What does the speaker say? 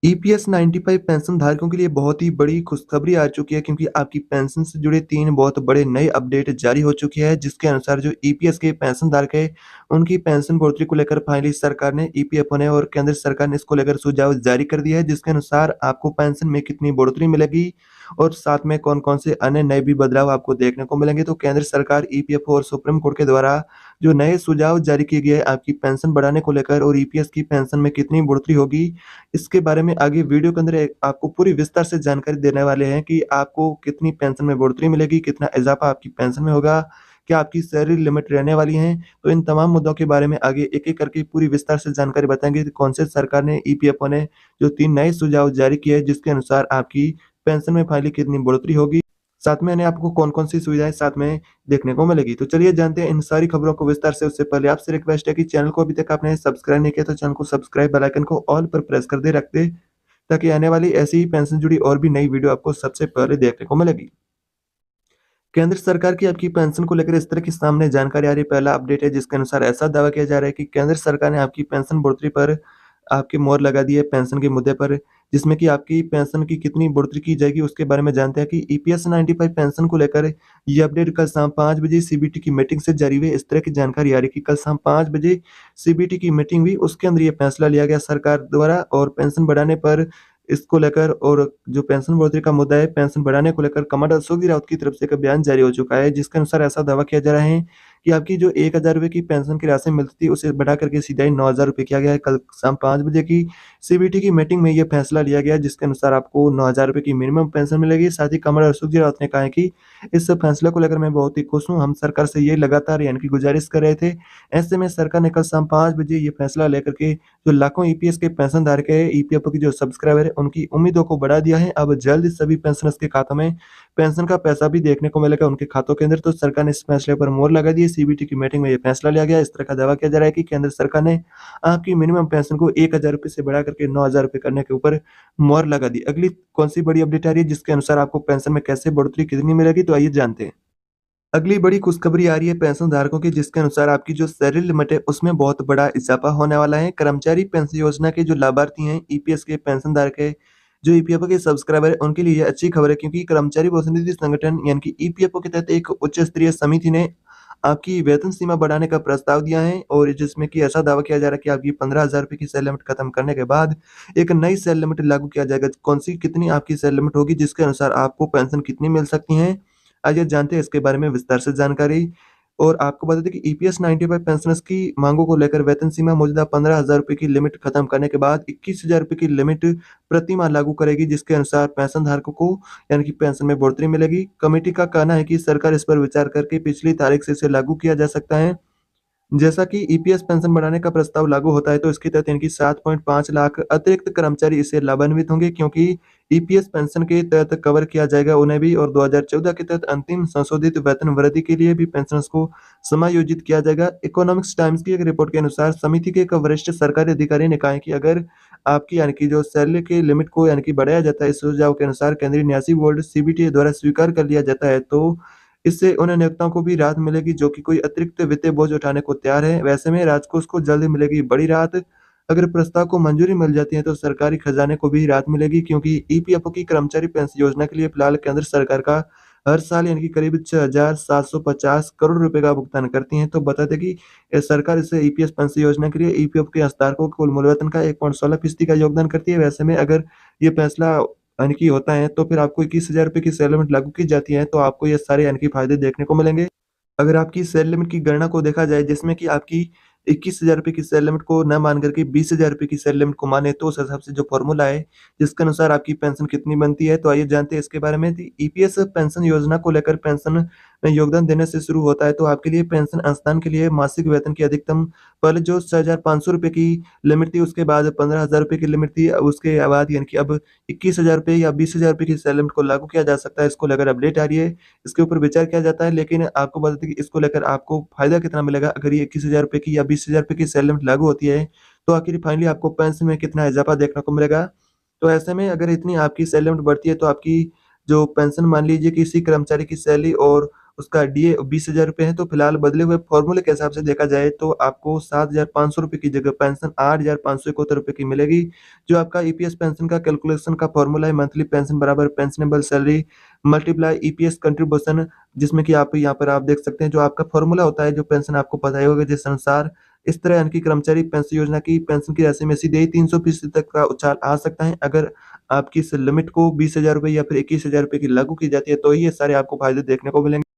EPS 95 pension धारकों के लिए बहुत ही बड़ी खुशखबरी आ चुकी है क्योंकि आपकी पेंशन से जुड़े 3 बहुत बड़े नए अपडेट जारी हो चुकी है, जिसके अनुसार जो ईपीएस के पेंशन धारक है, उनकी पेंशन बढ़ोतरी को लेकर फाइनली सरकार ने ईपीएफओ ने और केंद्र सरकार ने इसको लेकर सुझाव जारी कर दिया है, जिसके अनुसार आपको पेंशन में कितनी बढ़ोतरी मिलेगी और साथ में कौन-कौन से अन्य नए भी बदलाव आपको देखने को मिलेंगे। तो केंद्र सरकार, ईपीएफओ और सुप्रीम कोर्ट के द्वारा जो नए सुझाव जारी किए गए हैं आपकी पेंशन बढ़ाने को लेकर और ईपीएस की पेंशन में कितनी बढ़ोतरी होगी, इसके बारे में आगे वीडियो के अंदर आपको पूरी विस्तार से जानकारी देने वाले हैं कि आपको कितनी पेंशन में बढ़ोतरी मिलेगी, कितना इज़ाफ़ा आपकी पेंशन में होगा, क्या आपकी सैलरी लिमिट रहने वाली है। तो इन तमाम मुद्दों के बारे में आगे एक-एक करके पूरी विस्तार से जानकारी बताएँगे कि कौन से सरकार ने ईपीएफओ ने जो 3 नए सुझाव जारी किए हैं, जिसके अनुसार आपकी पेंशन में फाइनली कितनी बढ़ोतरी होगी। साथ में यानी आपको कौन-कौन सी सुविधाएँ साथ में देखने को मिलेगी। तो चलिए जानते हैं इन सारी खबरों को विस्तार से। उससे पहले आपसे रिक्वेस्ट है कि चैनल को अभी तक आपने सब्सक्राइब नहीं किया तो चैनल को सब्सक्राइब, बेल आइकन को ऑल पर प्रेस कर दे रख दें, ताकि आने वाली ऐसी ही पेंशन जुड़ी और भी नई वीडियो आपको सबसे पहले देखने को मिलेगी। केंद्र सरकार की आपकी पेंशन को लेकर इस तरह की सामने जानकारी आ रही है। पहला अपडेट है जिसके अनुसार ऐसा दावा किया जा रहा है कि केंद्र सरकार ने आपकी पेंशन बढ़ोतरी पर आपकी मोहर लगा दी है पेंशन के मुद्दे पर, जिसमें कि आपकी पेंशन की कितनी बढ़ोतरी की जाएगी उसके बारे में जानते हैं कि ईपीएस 95 पेंशन को लेकर ये अपडेट कल शाम 5 बजे सीबीटी की मीटिंग से जारी हुई। इस तरह की जानकारी आ रही है कि कल शाम 5 बजे सीबीटी की मीटिंग हुई, उसके अंदर ये फैसला लिया गया सरकार द्वारा और पेंशन बढ़ाने पर इसको लेकर और जो पेंशन बढ़ोतरी का मुद्दा है, पेंशन बढ़ाने को लेकर कमांडर सुखबीर रावत की तरफ से एक बयान जारी हो चुका है, जिसके अनुसार ऐसा दावा किया जा रहा है कि आपकी जो ₹1000 की पेंशन की राशि मिलती थी, उसे बढ़ा करके सीधा ही ₹9000 किया गया है। कल शाम 5 बजे की सीबीटी की मीटिंग में ये फैसला लिया गया, जिसके अनुसार आपको ₹9000 की मिनिमम पेंशन मिलेगी। साथ ही कमांडर सुखबीर रावत ने कहा है कि इस फैसले को लेकर मैं बहुत ही खुश हूँ। हम सरकार से ये लगातार यानी कि गुज़ारिश कर रहे थे। ऐसे में सरकार ने कल शाम 5 बजे ये फैसला लेकर के जो लाखों ईपीएस के पेंशनधारक है, ईपीएफओ की जो सब्सक्राइबर है, उनकी उम्मीदों को बढ़ा दिया है। अब जल्द सभी पेंशनर्स के खातों में पेंशन का पैसा भी देखने को मिलेगा उनके खातों के अंदर। तो सरकार ने इस फैसले पर मोहर लगा दी है। सीबीटी की मीटिंग में ये फैसला लिया गया। इस तरह का दावा किया जा रहा है कि केंद्र सरकार ने आपकी मिनिमम पेंशन को ₹1000 से बढ़ा करके ₹9000 करने के ऊपर मोहर लगा दी। अगली कौन-सी बड़ी अपडेट आ रही है जिसके अनुसार आपको पेंशन में कैसे बढ़ोतरी कितनी मिलेगी? तो आइए जानते हैं। अगली बड़ी खुशखबरी आ रही है पेंशन धारकों की, जिसके अनुसार आपकी जो सैलरी लिमिट है उसमें बहुत बड़ा इजाफा होने वाला है। कर्मचारी पेंशन योजना के जो लाभार्थी हैं, ईपीएस के पेंशन धारक है, जो ईपीएफओ के सब्सक्राइबर है, उनके लिए ये अच्छी खबर है क्योंकि कर्मचारी भविष्य निधि संगठन यानी कि ईपीएफओ के तहत एक उच्च स्तरीय समिति ने आपकी वेतन सीमा बढ़ाने का प्रस्ताव दिया है और जिसमें कि ऐसा दावा किया जा रहा है कि आपकी ₹15,000 की सेल लिमिट खत्म करने के बाद एक नई सेल लिमिट लागू किया जाएगा। कौन-सी कितनी आपकी सेल लिमिट होगी जिसके अनुसार आपको पेंशन कितनी मिल सकती है? आइए जानते हैं इसके बारे में विस्तार से जानकारी। और आपको बता दें कि ईपीएस 95 पेंशनर्स की मांगों को लेकर वेतन सीमा मौजूदा ₹15,000 की लिमिट खत्म करने के बाद ₹21,000 की लिमिट प्रति माह लागू करेगी, जिसके अनुसार पेंशन धारकों को यानी कि पेंशन में बढ़ोतरी मिलेगी। कमेटी का कहना है कि सरकार इस पर विचार करके पिछली तारीख से इसे लागू किया जा सकता है। जैसा कि ईपीएस पेंशन बढ़ाने का प्रस्ताव लागू होता है तो इसके तहत इनकी 7.5 लाख अतिरिक्त कर्मचारी इससे लाभान्वित होंगे, क्योंकि ईपीएस पेंशन के तहत कवर किया जाएगा उन्हें भी और 2014 के तहत अंतिम संशोधित वेतन वृद्धि के लिए भी पेंशनर्स को समायोजित किया जाएगा। इकोनॉमिक्स टाइम्स की एक रिपोर्ट के अनुसार समिति के एक वरिष्ठ सरकारी अधिकारी ने कहा है कि अगर आपकी यानी कि जो सैलरी की लिमिट को यानी कि बढ़ाया जाता है, इस सुझाव के अनुसार केंद्रीय न्यासी बोर्ड सीबीटी द्वारा स्वीकार कर लिया जाता है, तो इससे उन नियोक्ताओं को भी राहत मिलेगी जो कि कोई अतिरिक्त वित्तीय बोझ उठाने को तैयार है। वैसे में राजकोष को जल्द मिलेगी बड़ी राहत। अगर प्रस्ताव को मंजूरी मिल जाती है तो सरकारी खजाने को भी राहत मिलेगी, क्योंकि ईपीएफओ की कर्मचारी पेंशन योजना के लिए फिलहाल केंद्र सरकार का हर साल यानी कि करीब 6,750 करोड़ रुपए का भुगतान करती है। तो बता दें कि सरकार इस ईपीएस पेंशन योजना के लिए ईपीएफ के हस्ताक्षरों को कुल मूल वेतन का 1.16% का योगदान करती है। वैसे में अगर ये फैसला यानी कि होता है तो फिर आपको ₹21,000 की सेल लिमिट लागू की जाती है, तो आपको ये सारे यानी कि फ़ायदे देखने को मिलेंगे। अगर आपकी सेल लिमिट की गणना को देखा जाए, जिसमें कि आपकी ₹21,000 की सेल लिमिट को न मान करके ₹20,000 की सेल लिमिट को माने, तो उस हिसाब से जो फ़ॉर्मूला है जिसके अनुसार आपकी पेंशन कितनी बनती है, तो आइए जानते हैं इसके बारे में। ईपीएस पेंशन योजना को लेकर पेंशन में योगदान देने से शुरू होता है, तो आपके लिए पेंशन अंशदान के लिए मासिक वेतन की अधिकतम पहले जो ₹6,500 की लिमिट थी, उसके बाद ₹15,000 की लिमिट थी। अब उसके बाद यानी कि अब ₹21,000 या ₹20,000 की सेल लिमिट को लागू किया जा सकता है। इसको लेकर अपडेट आ रही है, इसके ऊपर विचार किया जाता है, लेकिन आपको बता दें कि इसको लेकर आपको फ़ायदा कितना मिलेगा अगर ये ₹21,000 की या ₹20,000 की सेल लिमिट लागू होती है, तो आखिर फाइनली आपको पेंशन में कितना इज़ाफ़ा देखने को मिलेगा। तो ऐसे में अगर इतनी आपकी सेल लिमिट बढ़ती है तो आपकी जो पेंशन मान लीजिए किसी कर्मचारी की सैलरी और उसका डीए ₹20,000 है, तो फिलहाल बदले हुए फ़ॉर्मूले के हिसाब से देखा जाए तो आपको ₹7,500 की जगह पेंशन ₹8,571 की मिलेगी। जो आपका ईपीएस पेंशन का कैलकुलेशन का फ़ॉर्मूला है मंथली पेंशन बराबर pensionable salary multiply EPS contribution जिसमें कि आप यहाँ पर आप देख सकते हैं जो आपका फ़ॉर्मूला होता है, जो पेंशन आपको पता ही होगा जिस अनुसार इस तरह यानी कि कर्मचारी पेंशन योजना की पेंशन की राशि में सीधे ही 300% तक का उछाल आ सकता है। अगर आपकी इस लिमिट को ₹20,000 या फिर ₹21,000 की लागू की जाती है, तो ही ये सारे आपको फ़ायदे देखने को मिलेंगे।